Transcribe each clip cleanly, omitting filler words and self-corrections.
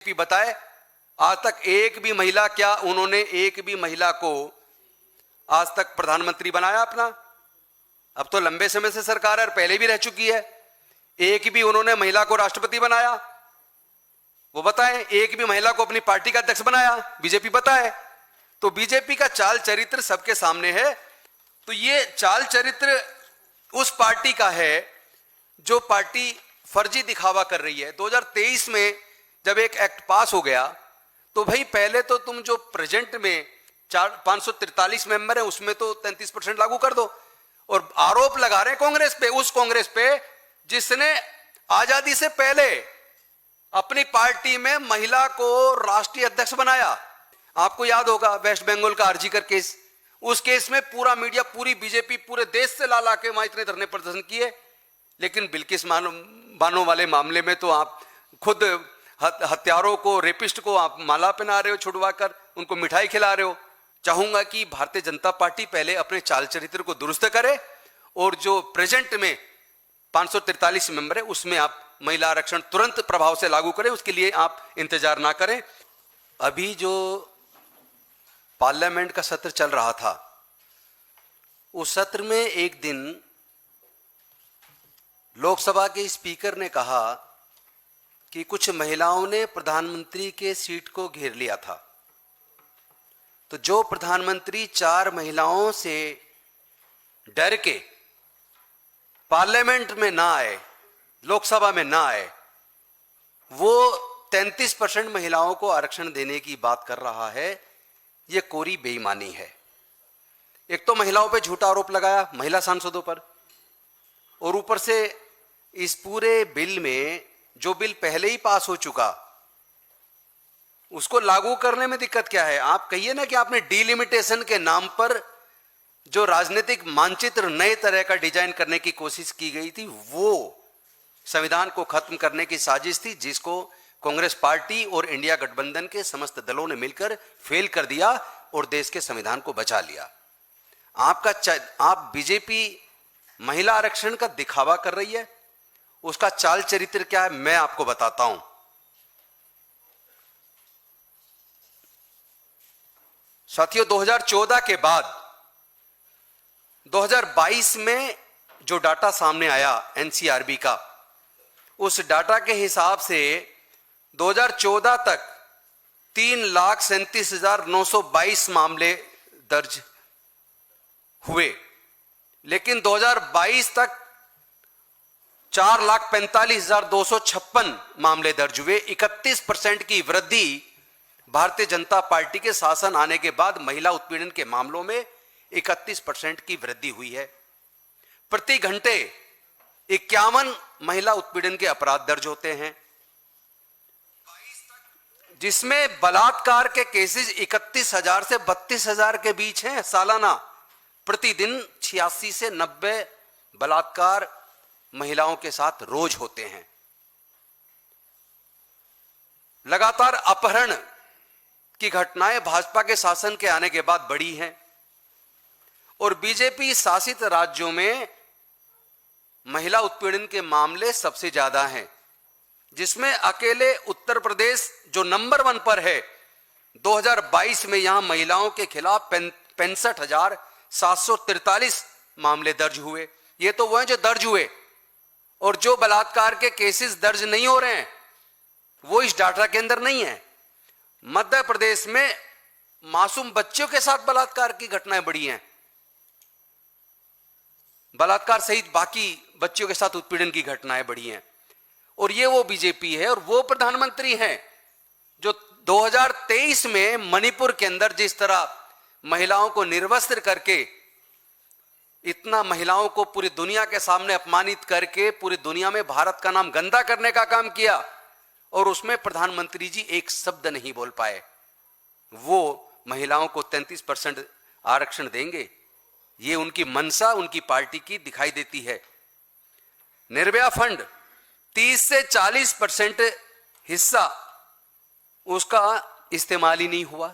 बताए आज तक एक भी महिला, क्या उन्होंने एक भी महिला को आज तक प्रधानमंत्री बनाया अपना? अब तो लंबे समय से सरकार है, पहले भी रह चुकी है। एक भी उन्होंने महिला को राष्ट्रपति बनाया? वो बताएं। एक भी महिला को अपनी पार्टी का अध्यक्ष बनाया? बीजेपी बताए। तो बीजेपी का चाल चरित्र सबके सामने है। तो ये चाल चरित्र उस पार्टी का है जो पार्टी फर्जी दिखावा कर रही है। 2023 में जब एक एक्ट पास हो गया तो भाई पहले तो तुम जो प्रेजेंट में 543 मेंबर है उसमें तो 33% लागू कर दो। और आरोप लगा रहे हैं कांग्रेस पे, उस कांग्रेस पे जिसने आजादी से पहले अपनी पार्टी में महिला को राष्ट्रीय अध्यक्ष बनाया। आपको याद होगा वेस्ट बंगाल का आरजीकर केस, उस केस में पूरा मीडिया, पूरी बीजेपी पूरे देश से ला के वहां इतने धरने प्रदर्शन किए। लेकिन बिल्किस बानो वाले मामले में तो आप खुद हत्यारों को, रेपिस्ट को आप माला पहना रहे हो, छुड़वा कर उनको मिठाई खिला रहे हो। चाहूंगा कि भारतीय जनता पार्टी पहले अपने चाल चरित्र को दुरुस्त करे और जो प्रेजेंट में 543 मेंबर है उसमें आप महिला आरक्षण तुरंत प्रभाव से लागू करें। उसके लिए आप इंतजार ना करें। अभी जो पार्लियामेंट का सत्र चल रहा था, उस सत्र में एक दिन लोकसभा के स्पीकर ने कहा कि कुछ महिलाओं ने प्रधानमंत्री के सीट को घेर लिया था। तो जो प्रधानमंत्री 4 महिलाओं से डर के पार्लियामेंट में ना आए, लोकसभा में ना आए, वो 33% महिलाओं को आरक्षण देने की बात कर रहा है। यह कोरी बेईमानी है। एक तो महिलाओं पे झूठा आरोप लगाया, महिला सांसदों पर, और ऊपर से इस पूरे बिल में जो बिल पहले ही पास हो चुका उसको लागू करने में दिक्कत क्या है? आप कहिए ना कि आपने डिलिमिटेशन के नाम पर जो राजनीतिक मानचित्र नए तरह का डिजाइन करने की कोशिश की गई थी, वो संविधान को खत्म करने की साजिश थी, जिसको कांग्रेस पार्टी और इंडिया गठबंधन के समस्त दलों ने मिलकर फेल कर दिया और देश के संविधान को बचा लिया। आप बीजेपी महिला आरक्षण का दिखावा कर रही है। उसका चाल चरित्र क्या है मैं आपको बताता हूं। साथियों, 2014 के बाद 2022 में जो डाटा सामने आया एनसीआरबी का, उस डाटा के हिसाब से 2014 तक 3,37,922 मामले दर्ज हुए, लेकिन 2022 तक 4,45,256 मामले दर्ज हुए। 31% की वृद्धि भारतीय जनता पार्टी के शासन आने के बाद महिला उत्पीड़न के मामलों में 31% की वृद्धि हुई है। प्रति घंटे 51 महिला उत्पीड़न के अपराध दर्ज होते हैं, जिसमें बलात्कार के केसेस 31,000 से 32,000 के बीच हैं सालाना। प्रतिदिन 86 से 90 बलात्कार महिलाओं के साथ रोज होते हैं। लगातार अपहरण की घटनाएं भाजपा के शासन के आने के बाद बढ़ी हैं और बीजेपी शासित राज्यों में महिला उत्पीड़न के मामले सबसे ज्यादा हैं, जिसमें अकेले उत्तर प्रदेश जो नंबर 1 पर है। 2022 में यहां महिलाओं के खिलाफ 65,743 मामले दर्ज हुए। ये तो वो हैं जो दर्ज हुए, और जो बलात्कार के केसेस दर्ज नहीं हो रहे हैं वो इस डाटा के अंदर नहीं है। मध्य प्रदेश में मासूम बच्चों के साथ बलात्कार की घटनाएं बढ़ी हैं। बलात्कार सहित बाकी बच्चों के साथ उत्पीड़न की घटनाएं बढ़ी हैं। और ये वो बीजेपी है और वो प्रधानमंत्री हैं जो 2023 में मणिपुर के अंदर जिस तरह महिलाओं को निर्वस्त्र करके, इतना महिलाओं को पूरी दुनिया के सामने अपमानित करके पूरी दुनिया में भारत का नाम गंदा करने का काम किया, और उसमें प्रधानमंत्री जी एक शब्द नहीं बोल पाए। वो महिलाओं को 33% आरक्षण देंगे, ये उनकी मनसा उनकी पार्टी की दिखाई देती है। निर्भया फंड 30 से 40% हिस्सा उसका इस्तेमाल ही नहीं हुआ।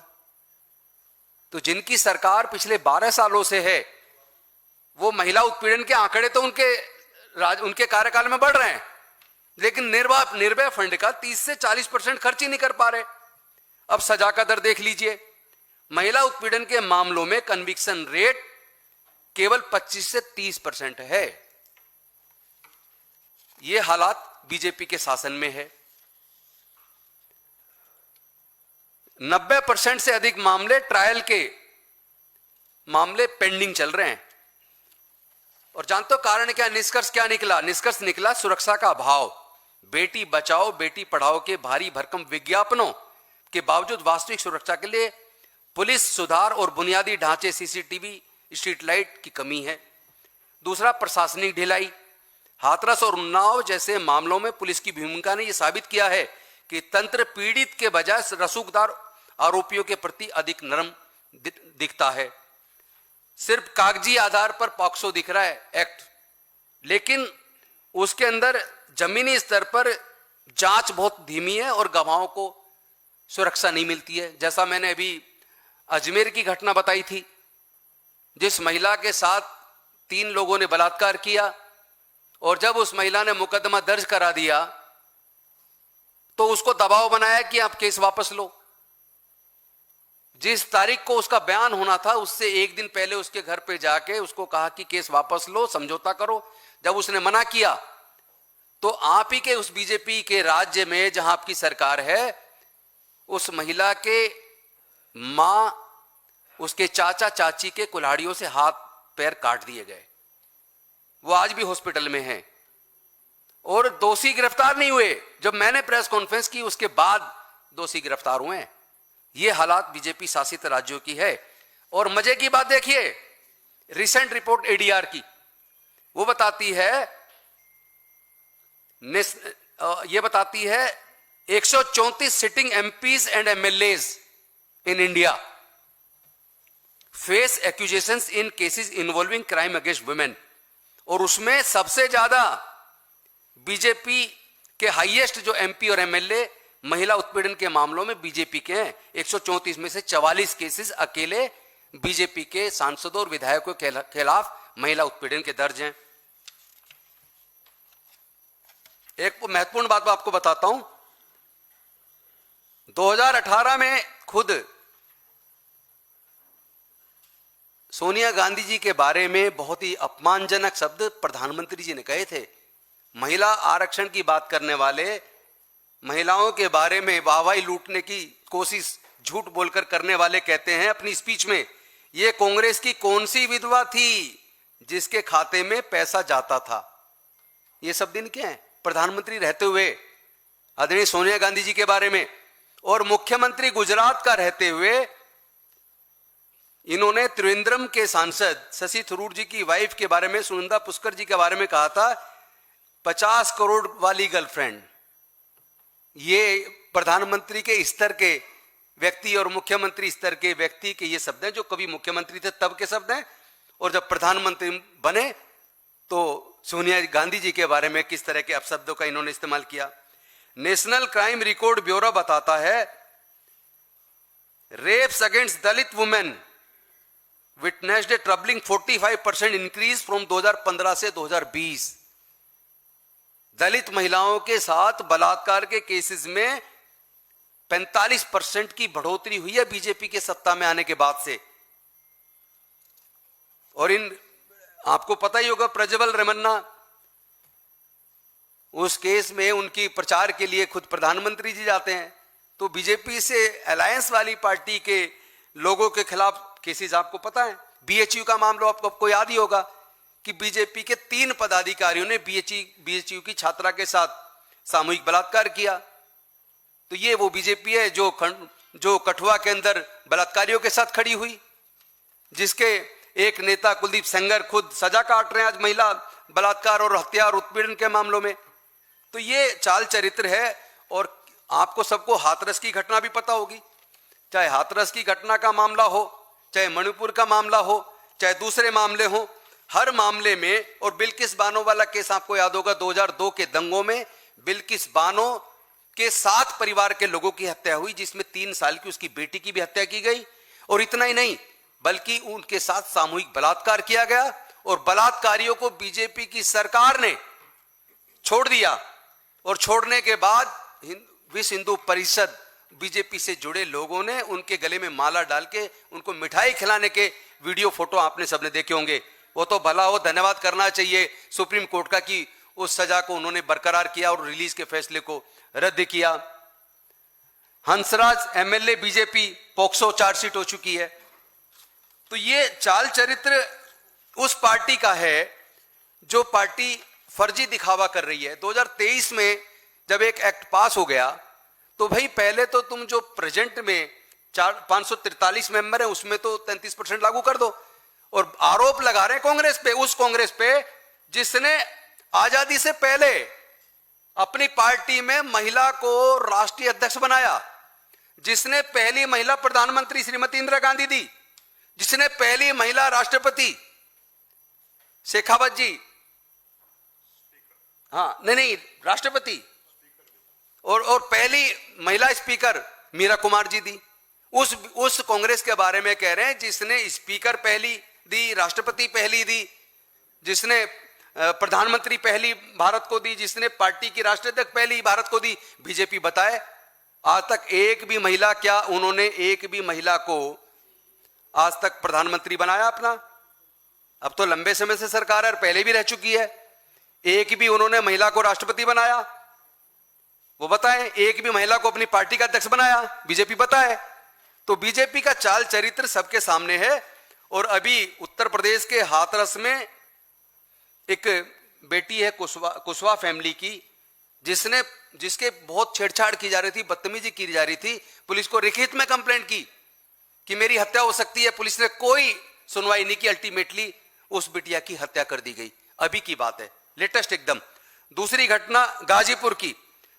तो जिनकी सरकार पिछले 12 सालों से है, वो महिला उत्पीड़न के आंकड़े तो उनके कार्यकाल में बढ़ रहे हैं, लेकिन निर्भया फंड का 30 से 40% खर्च ही नहीं कर पा रहे। अब सजा का दर देख लीजिए, महिला उत्पीड़न के मामलों में कन्विक्शन रेट केवल 25 से 30% है। यह हालात बीजेपी के शासन में है। 90% से अधिक मामले ट्रायल के मामले पेंडिंग चल रहे हैं। और जानते हो कारण क्या, निष्कर्ष क्या निकला? निष्कर्ष निकला सुरक्षा का अभाव। बेटी बचाओ बेटी पढ़ाओ के भारी भरकम विज्ञापनों के बावजूद वास्तविक सुरक्षा के लिए पुलिस सुधार और बुनियादी ढांचे सीसीटीवी स्ट्रीट लाइट की कमी है। दूसरा, प्रशासनिक ढिलाई। हाथरस और उन्नाव जैसे मामलों में पुलिस की भूमिका ने यह साबित किया है कि तंत्र पीड़ित के बजाय रसूखदार आरोपियों के प्रति अधिक नरम दिखता है। सिर्फ कागजी आधार पर पॉक्सो दिख रहा है एक्ट, लेकिन उसके अंदर जमीनी स्तर पर जांच बहुत धीमी है और गवाहों को सुरक्षा नहीं मिलती है। जैसा मैंने अभी अजमेर की घटना बताई थी, जिस महिला के साथ 3 लोगों ने बलात्कार किया और जब उस महिला ने मुकदमा दर्ज करा दिया तो उसको दबाव बनाया कि आप केस वापस लो। जिस तारीख को उसका बयान होना था उससे एक दिन पहले उसके घर पे जाके उसको कहा कि केस वापस लो, समझौता करो। जब उसने मना किया तो आप ही के उस बीजेपी के राज्य में जहां आपकी सरकार है, उस महिला के मां, उसके चाचा चाची के कुल्हाड़ियों से हाथ पैर काट दिए गए। वो आज भी हॉस्पिटल में हैं और दोषी गिरफ्तार नहीं हुए। जब मैंने प्रेस कॉन्फ्रेंस की उसके बाद दोषी गिरफ्तार हुए हैं। ये हालात बीजेपी शासित राज्यों की है। और मजे की बात देखिए, रिसेंट रिपोर्ट एडीआर की, वो बताती है, ये बताती है 134 sitting MPs and MLAs in India face accusations in cases involving crime against women. और उसमें सबसे ज्यादा बीजेपी के हाईएस्ट जो एमपी और एमएलए महिला उत्पीड़न के मामलों में बीजेपी के हैं। 134 में से 44 केसेस अकेले बीजेपी के सांसदों और विधायकों के खिलाफ महिला उत्पीड़न के दर्ज हैं। एक महत्वपूर्ण बात मैं आपको बताता हूं, 2018 में खुद सोनिया गांधी जी के बारे में बहुत ही अपमानजनक शब्द प्रधानमंत्री जी ने कहे थे। महिला आरक्षण की बात करने वाले, महिलाओं के बारे में वाहवाही लूटने की कोशिश झूठ बोलकर करने वाले कहते हैं अपनी स्पीच में, ये कांग्रेस की कौन सी विधवा थी जिसके खाते में पैसा जाता था। ये सब दिन क्या है प्रधानमंत्री रहते हुए आदरणीय सोनिया गांधी जी के बारे में। और मुख्यमंत्री गुजरात का रहते हुए इन्होंने त्रिवेंद्रम के सांसद शशि थरूर जी की वाइफ के बारे में, सुनंदा पुष्कर जी के बारे में कहा था 50 करोड़ वाली गर्लफ्रेंड। ये प्रधानमंत्री के स्तर के व्यक्ति और मुख्यमंत्री स्तर के व्यक्ति के ये शब्द हैं, जो कभी मुख्यमंत्री थे तब के शब्द हैं, और जब प्रधानमंत्री बने तो सोनिया गांधी जी के बारे में किस तरह के अपशब्दों का इन्होंने इस्तेमाल किया। नेशनल क्राइम रिकॉर्ड ब्यूरो बताता है rapes against Dalit women witnessed a troubling 45% increase from 2015 से 2020। दलित महिलाओं के साथ बलात्कार के केसेस में 45% की बढ़ोतरी हुई है बीजेपी के सत्ता में आने के बाद से। और इन आपको पता ही होगा, प्रज्वल रेवन्ना, उस केस में उनकी प्रचार के लिए खुद प्रधानमंत्री जी जाते हैं। तो बीजेपी से अलायंस वाली पार्टी के लोगों के खिलाफ केसेस आपको पता है। बीएचयू का मामला आपको याद ही होगा कि बीजेपी के 3 पदाधिकारियों ने बीएचयू की छात्रा के साथ सामूहिक बलात्कार किया। तो ये वो बीजेपी है जो कठुआ के अंदर बलात्कारियों के साथ खड़ी हुई, जिसके एक नेता कुलदीप सेंगर खुद सजा काट रहे हैं आज महिला बलात्कार और हत्या और उत्पीड़न के मामलों में। तो ये चाल चरित्र है। और आपको सबको हाथरस की घटना भी पता होगी, चाहे हाथरस की घटना का मामला हो, चाहे मणिपुर का मामला हो, चाहे दूसरे मामले हो, हर मामले में। और बिल्किस बानो वाला केस आपको याद होगा, 2002 के दंगों में बिल्किस बानो के 7 परिवार के लोगों की हत्या हुई, जिसमें 3 साल की उसकी बेटी की भी हत्या की गई। और इतना ही नहीं, बल्कि उनके साथ सामूहिक बलात्कार किया गया और बलात्कारियों को बीजेपी की सरकार ने छोड़ दिया और छोड़ने के बाद विश्व हिंदू परिषद बीजेपी से जुड़े लोगों ने उनके गले में माला डाल के उनको मिठाई खिलाने के वीडियो फोटो आपने सबने देखे होंगे। वो तो भला हो, धन्यवाद करना चाहिए सुप्रीम कोर्ट का कि उस सजा को उन्होंने बरकरार किया और रिलीज के फैसले को रद्द किया। Hansraj MLA BJP, POCSO chargesheet हो चुकी है। तो ये चाल चरित्र उस पार्टी का है जो पार्टी फर्जी दिखावा कर रही है। 2023 में जब एक एक्ट पास हो गया तो भाई पहले तो तुम जो प्रेजेंट में 543 मेंबर है उसमें तो 33% लागू कर दो। और आरोप लगा रहे हैं कांग्रेस पे, उस कांग्रेस पे जिसने आजादी से पहले अपनी पार्टी में महिला को राष्ट्रीय अध्यक्ष बनाया, जिसने पहली महिला प्रधानमंत्री श्रीमती इंदिरा गांधी दी, जिसने पहली महिला राष्ट्रपति शेखावत जी, हाँ नहीं राष्ट्रपति, और पहली महिला स्पीकर मीरा कुमार जी दी। उस कांग्रेस के बारे में कह रहे हैं जिसने स्पीकर पहली दी, राष्ट्रपति पहली दी, जिसने प्रधानमंत्री पहली भारत को दी, जिसने पार्टी की राष्ट्रीय अध्यक्ष पहली भारत को दी। बीजेपी बताए आज तक एक भी महिला, क्या उन्होंने एक भी महिला को आज तक प्रधानमंत्री बनाया अपना? अब तो लंबे समय से सरकार है, पहले भी रह चुकी है। एक भी उन्होंने महिला को राष्ट्रपति बनाया? वो बताएं। एक भी महिला को अपनी पार्टी का अध्यक्ष बनाया? बीजेपी बताए। तो बीजेपी का चाल चरित्र सबके सामने है। और अभी उत्तर प्रदेश के हाथरस में एक बेटी है कुशवाहा फैमिली की, जिसके बहुत छेड़छाड़ की जा रही थी, बदतमीजी की जा रही थी। पुलिस को लिखित में कंप्लेंट की कि मेरी हत्या हो सकती है। पुलिस ने कोई सुनवाई नहीं की। अल्टीमेटली उस बिटिया की हत्या कर दी गई। अभी की बात है, लेटेस्ट एकदम। दूसरी घटना गाजीपुर की,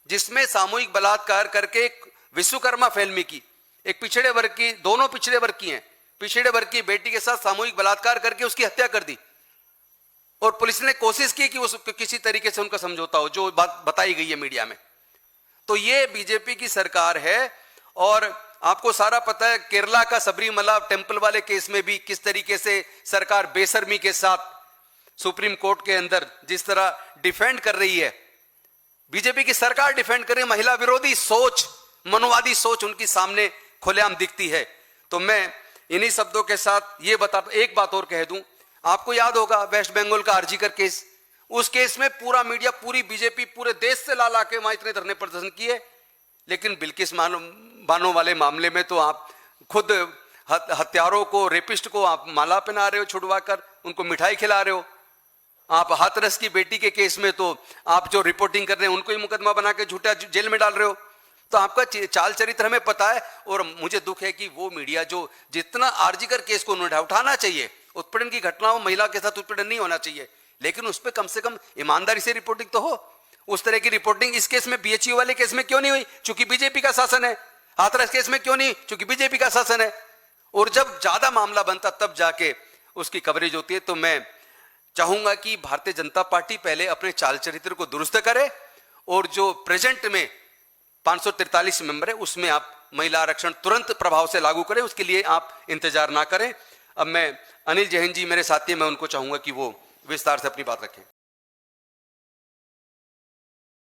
जिसमें सामूहिक बलात्कार करके एक विश्वकर्मा फैमिली की, एक पिछड़े वर्ग की, दोनों पिछड़े वर्ग की हैं, पिछड़े वर्ग की बेटी के साथ सामूहिक बलात्कार करके उसकी हत्या कर दी। और पुलिस ने कोशिश की कि उस किसी तरीके से उनका समझौता हो, जो बात बताई गई है मीडिया में। तो ये बीजेपी की सरकार है। और आपको सारा पता है केरला का सबरीमला टेंपल वाले केस में भी किस तरीके से सरकार बेशर्मी के साथ सुप्रीम कोर्ट के अंदर जिस तरह डिफेंड कर रही है। बीजेपी की सरकार डिफेंड कर रही है, महिला विरोधी सोच, मनुवादी सोच उनकी सामने खुलेआम दिखती है। तो मैं इन्हीं शब्दों के साथ ये एक बात और कह दूं। आपको याद होगा वेस्ट बंगाल का आरजीकर केस, उस केस में पूरा मीडिया, पूरी बीजेपी पूरे देश से ला के वहां इतने धरने प्रदर्शन किए। लेकिन बिल्किस बानो वाले मामले में तो आप खुद हत्यारों को, रेपिस्ट को आप माला पहना रहे हो छुड़वा कर, उनको मिठाई खिला रहे हो। आप हाथरस की बेटी के केस में तो आप जो रिपोर्टिंग कर रहे हैं उनको ही मुकदमा बना के झूठा जेल में डाल रहे हो। तो आपका चाल चरित्र हमें पता है। और मुझे दुख है कि वो मीडिया जो जितना आरजीकर केस को उठाना चाहिए, उत्पीड़न की घटनाओं, महिला के साथ उत्पीड़न नहीं होना चाहिए, लेकिन उस पर कम से कम ईमानदारी से रिपोर्टिंग तो हो। उस तरह की रिपोर्टिंग इस केस में, बीएचयू वाले केस में क्यों नहीं हुई? चूंकि बीजेपी का शासन है। हाथरस केस में क्यों नहीं? चूंकि बीजेपी का शासन है। और जब ज्यादा मामला बनता तब जाके उसकी कवरेज होती है। तो मैं चाहूंगा कि भारतीय जनता पार्टी पहले अपने चाल चरित्र को दुरुस्त करे और जो प्रेजेंट में 543 मेंबर है उसमें आप महिला आरक्षण तुरंत प्रभाव से लागू करें। उसके लिए आप इंतजार ना करें। अब मैं अनिल जैन जी मेरे साथी, मैं उनको चाहूंगा कि वो विस्तार से अपनी बात रखें।